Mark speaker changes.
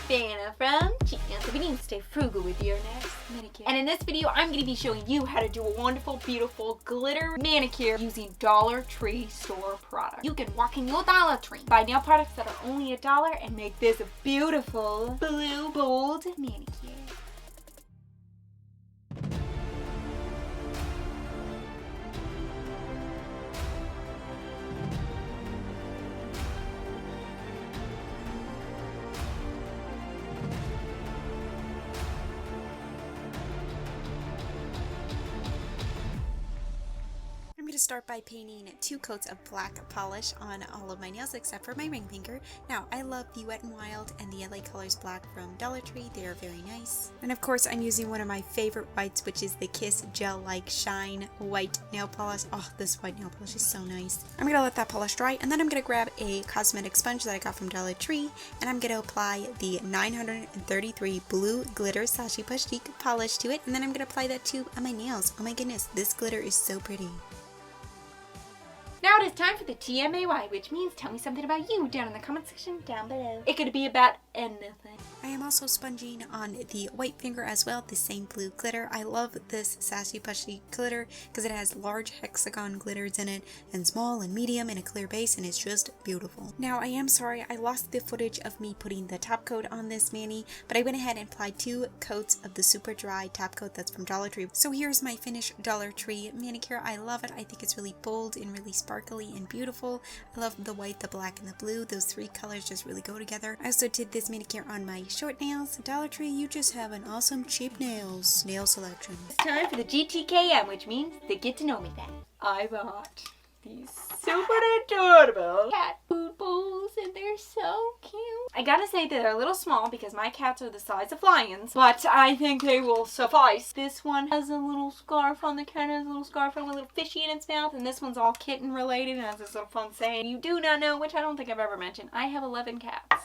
Speaker 1: Vanna from Chic. We need to stay frugal with your next manicure. And in this video, I'm going to be showing you how to do a wonderful, beautiful glitter manicure using Dollar Tree store products. You can walk in your Dollar Tree, buy nail products that are only $1 and make this a beautiful blue bold manicure.
Speaker 2: I'm going to start by painting 2 coats of black polish on all of my nails except for my ring finger. Now, I love the Wet n Wild and the LA Colors Black from Dollar Tree. They are very nice. And of course, I'm using one of my favorite whites, which is the Kiss Gel Like Shine white nail polish. Oh, this white nail polish is so nice. I'm going to let that polish dry, and then I'm going to grab a cosmetic sponge that I got from Dollar Tree, and I'm going to apply the 933 Blue Glitter Sassy Chic polish to it, and then I'm going to apply that to my nails. Oh my goodness, this glitter is so pretty.
Speaker 1: Now it is time for the TMAY, which means tell me something about you down in the comment section down below. It could be about anything.
Speaker 2: I am also sponging on the white finger as well, the same blue glitter. I love this Sassy Chic glitter because it has large hexagon glitters in it, and small and medium in a clear base, and it's just beautiful. Now I am sorry I lost the footage of me putting the top coat on this mani, but I went ahead and applied 2 coats of the super dry top coat that's from Dollar Tree. So here's my finished Dollar Tree manicure. I love it. I think it's really bold and really sparkly and beautiful. I love the white, the black, and the blue. Those 3 colors just really go together. I also did this manicure on my short nails. Dollar Tree, you just have an awesome cheap nail selection.
Speaker 1: It's time for the GTKM, which means the Get to Know Me thing. I bought these super adorable cat food bowls, and they're so cute. I gotta say that they're a little small because my cats are the size of lions, but I think they will suffice. This one has a little scarf on, the cat has a little scarf on with a little fishy in its mouth, and this one's all kitten related and has this little fun saying. You do not know, which I don't think I've ever mentioned, I have 11 cats.